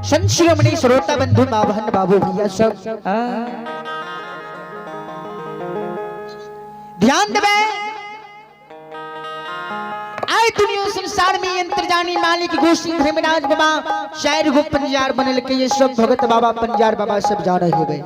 संत शिरोमणि श्रोता बंधु माँ बहन बाबू भैया सब ध्यान देवे। आए दुनिया संसार में अंतर्जानी मालिक गोश्री धर्मराज बाबा शायर गो पंजार बनल के ये सब भगत बाबा पंजार बाबा सब जा रहे हुए।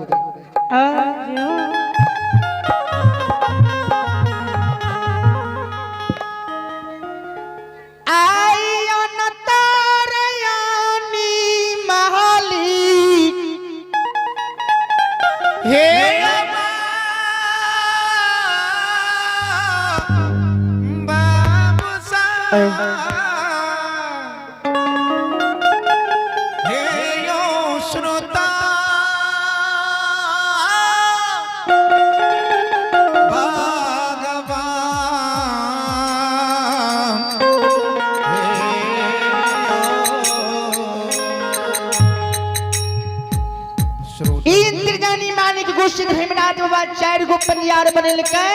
धर्मराज बाबा चार गो पंजार बनल के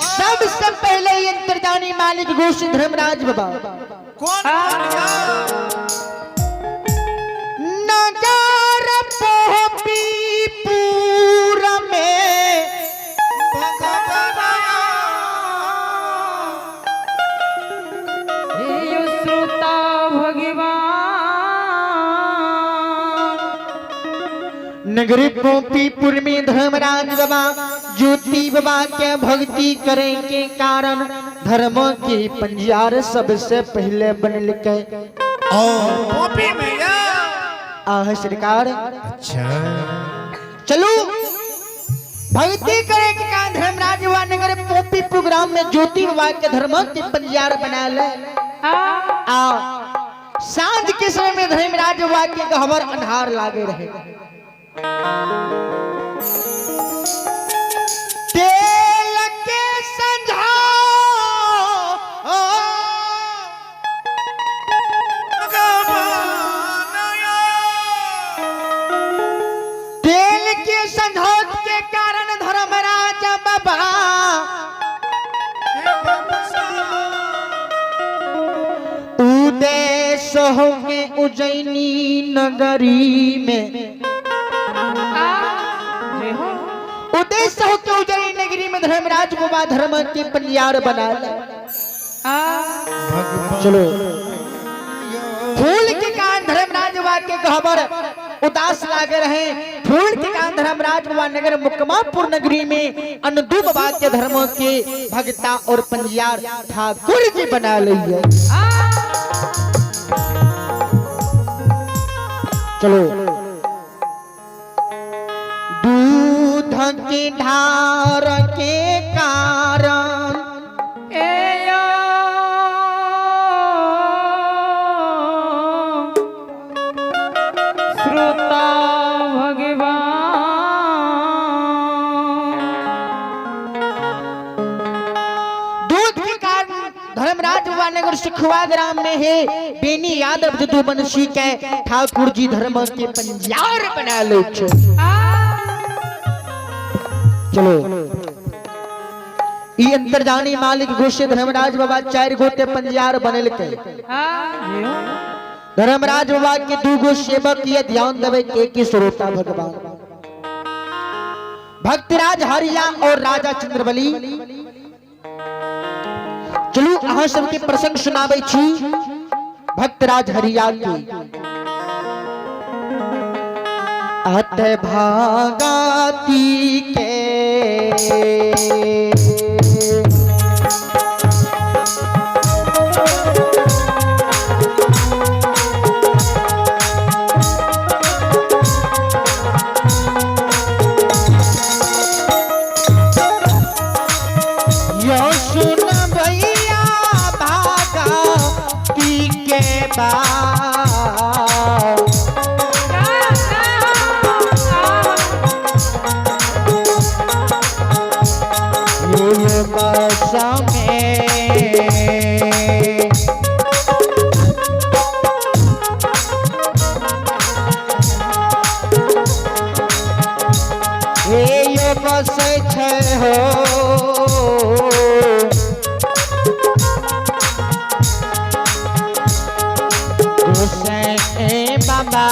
सबसे पहले अंतर्जानी मालिक गोश्री धर्मराज बाबा कौन नगर पोपीपुर में श्रोता भगवान नगरी पोपीपुर में धर्मराज बाबा ज्योति बाबा के भक्ति करे के कारण धर्म के पंजार सबसे पहले बनल के पोपी में सरकार। अच्छा चलो भक्ति करे के कारण धर्मराज बाबा नगर पोपीपुर ग्राम में ज्योति बाबा के धर्म के पंजार बना ले। सांझ के समय में धर्मराज बाबा के गहवर अन्हार लागे रहे। तेल के संझा तेल के संझौत के कारण धर्मराज बाबा उदेश हो के उज्जैनी नगरी में उद्देश्य हो के उज्जैनी नगरी में धर्मराज बाबा धर्म के पंजार बना ले। चलो फूल के कारण धर्मराज बाबा के गहवर उदास लागे रहे। फूल के कारण धर्मराज बाबा नगर मुकमापुर नगरी में अनदू बाबा के धर्म के भगता और पंजार ठाकुर जी बना लिए। चलो दूध की धार के कारण श्रोता भगवान दूध के कारण धर्मराज बाबा नगर सिखवा ग्राम में है बेनी यादव जदुवंशी के ठाकुर जी धर्म के पंजार बना ले। चलो ई अंतर्जानी मालिक गोश्री धर्मराज बाबा चार गोटे पंजार बनल के धर्मराज बाबा के दू गो सेवक ये ध्यान देवे के श्रोता भगवान भक्तराज हरिया और राजा चंद्रबली। चलू अहाँ सबके प्रसंग सुनाबै छी भक्तराज हरिया के। अत भागती के यो सुन भैया भागती के बसे हो बाबा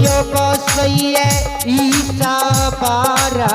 यो बसैया ईसा पारा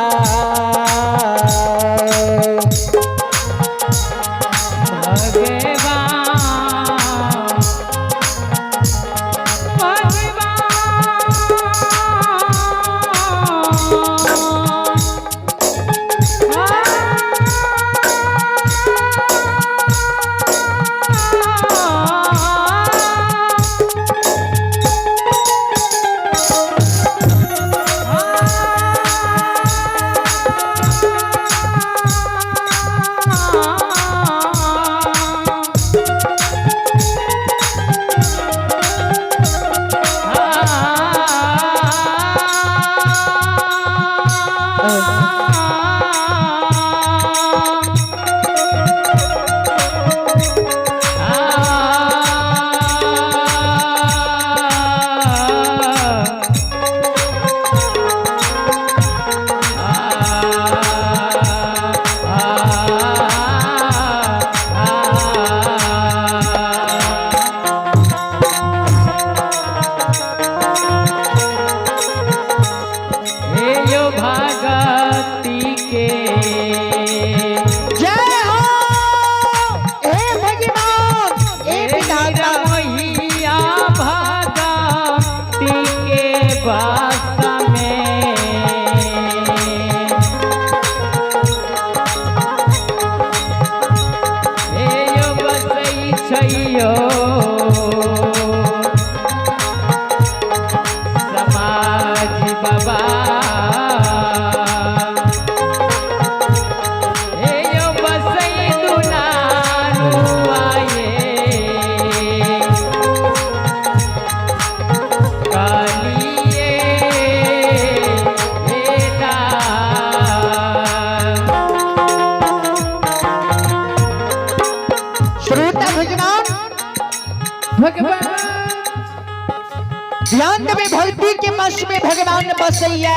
ध्यान देवे भक्ति के वश में भगवान बसैया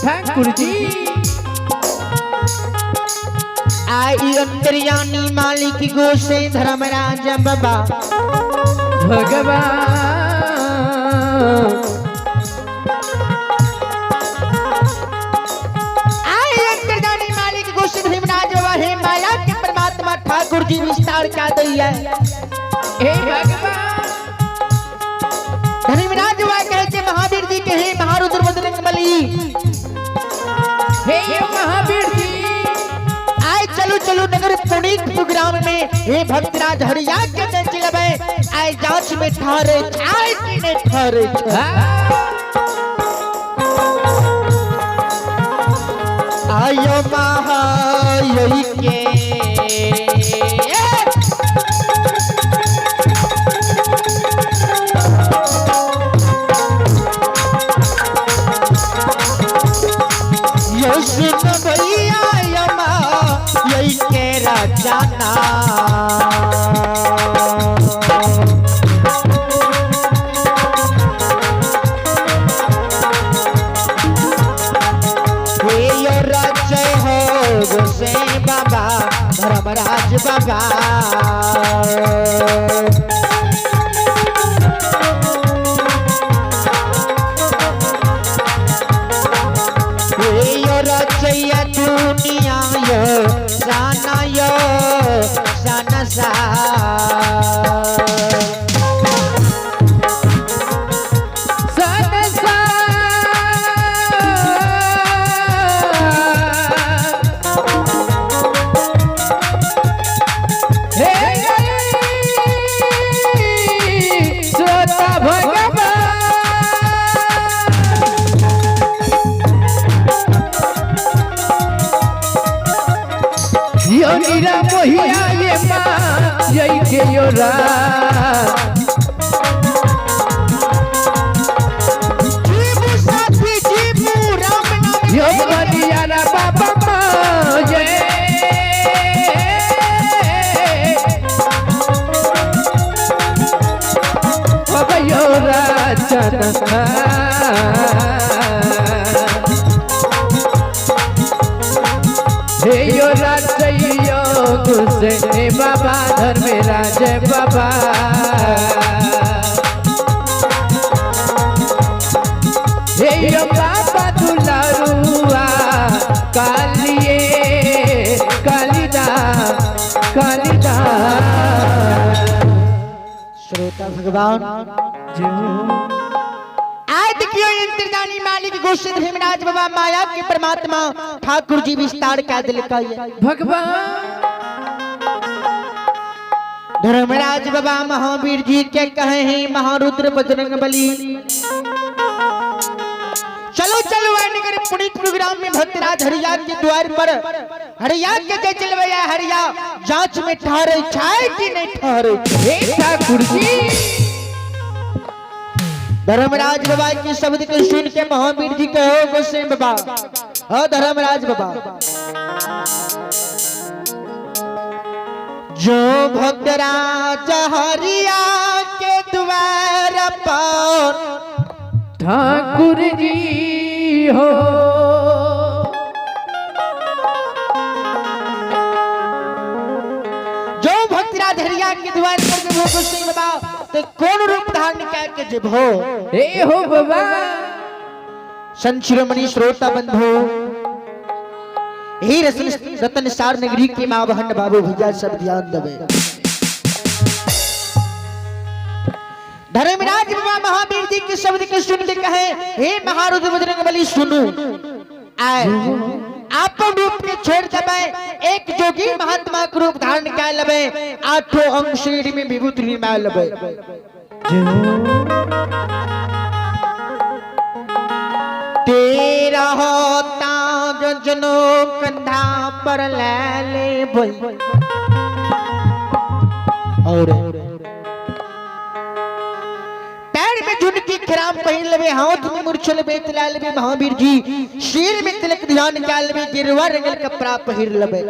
ठाकुर जी आई अंतर्यामी मालिक गोसे धर्मराज बाबा भगवान आई अंतर्यामी मालिक गोसे धर्मराज बाबा हे माया के परमात्मा ठाकुर जी विस्तार का दैया हे भगवान धर्मराज बाबा कहते महावीर जी के हे महारुद्र बजरंग बली हे महावीर जी आए चलो चलो नगर पुनीत ग्राम में हे भक्तराज हरिया के चलबे आए जांच में ठहरे आए कि नहीं ठहरे आयो महा यही के योशित भैया यमा यही के राजाना हे यो राजय हो गोसे बाबा धर्मराज बाबा रचैया दुनिया यो साना यो साना सा नीरा मोहिया ये माँ यही के योरा जीवु साथी जीवु राम नाम यो बलिया रा बाबा माँ ये बाबा योरा चना हे यो राजैयो गुसे बाबा धर्मराज बाबा हे यो बाबा दुलारुआ कालिए कालिदास कालिदास श्रोता भगवान आज देखियो इंद्रजानी मालिक घोषित हिमराज बाबा माया के परमात्मा ठाकुर जी विस्तार का दिल का ये भगवान धर्मराज बाबा महावीर जी के कहे हैं महारुद्र बजरंग बली चलो चलो नगर पुनीत प्रोग्राम में भक्तराज हरिया के द्वार पर हरिया के जय चलवैया हरिया जांच में ठहरे छाए कि नहीं ठहरे हे ठाकुर जी धर्मराज बाबा के शब्द को सुन के महावीर जी कहो गोसे बाबा हाँ धर्मराज बाबा जो भक्तराज हरिया के द्वार पर ठाकुर जी हो जो भक्तराज हरिया के द्वार पर जब हो गोसे बाबा तो कौन रूप धारण करके जब हो हे हो बाबा संत शिरोमणि श्रोता बंधु ही रतन सार नगरी के मां बहन बाबू भैया सब ध्यान देवे धर्मराज बाबा महावीर जी के शब्द के सुन के कहे हे महारुद्र बजरंग बली सुनो आए आपको रूप के छोड़ दबे एक जोगी महात्मा के रूप धारण कर लबे आठों अंग शरीर में विभूति में लबे तेरा होता जनो कंधा पर ले भाई और पैर में झुनकी खराब पहन लबे हाथ में मूर्छल बेतला लबे महावीर जी सिर में तिलक ध्यान काल लबे गिरवा रंगल कपड़ा पहिर लबे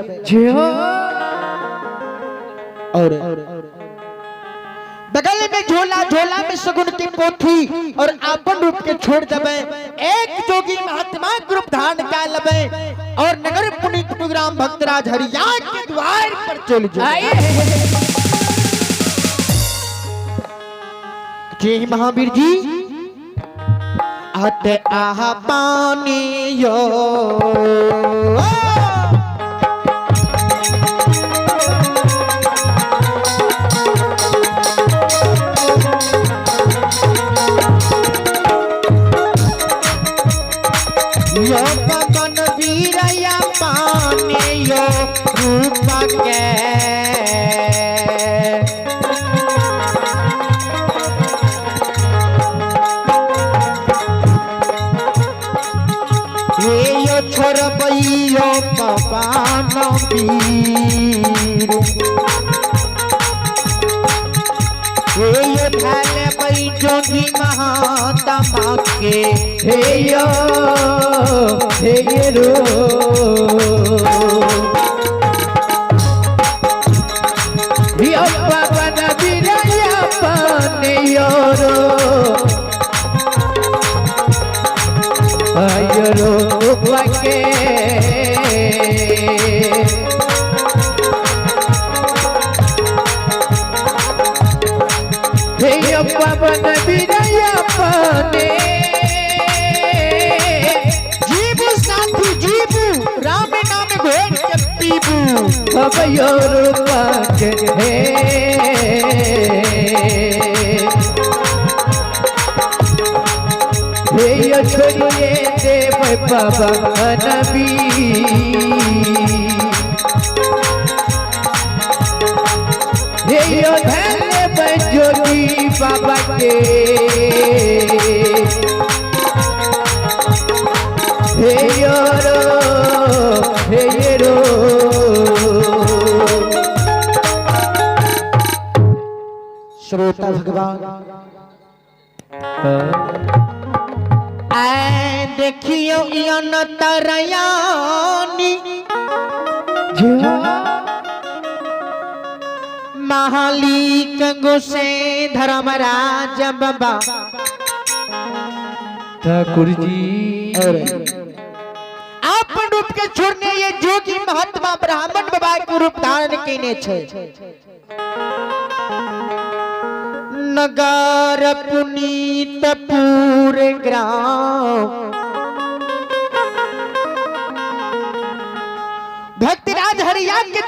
और बगल में झोला झोला में सगुन की पोथी और आपन रूप के छोड़ दबे एक जोगी महात्मा ग्रुप धारण का लबे और नगर पुनीत प्रोग्राम भक्तराज हरिया के द्वार पर चल जाए जय महावीर जी आते आहा पानी यो पवन वीरया पाने यो रूप के ये यो छोड़बैयो पवन वीर ये यो थाले बई जोगी महात्मा के हे यो हे रो यो पवन वीरया पाने यो रो आयो रो वाके हे यो पवन वीरया पाने जीवु साथी जीवु राम नाम घोर के पीबू अब यो रूपा के हे यो छोड़िए देव बाबा नबी हे यो धन्य बजोगी बाबा के हे यो रो हे ये रो श्रोता भगवान आए देखियो यन तरयानी महालिक गोसे धर्मराज बाबा ठाकुर जी आप रूप के छोड़ने ये जोगी महात्मा ब्राह्मण बाबा के रूप धारण केने छे। नगर पुनीत पूरे ग्राम भक्तराज हरिया के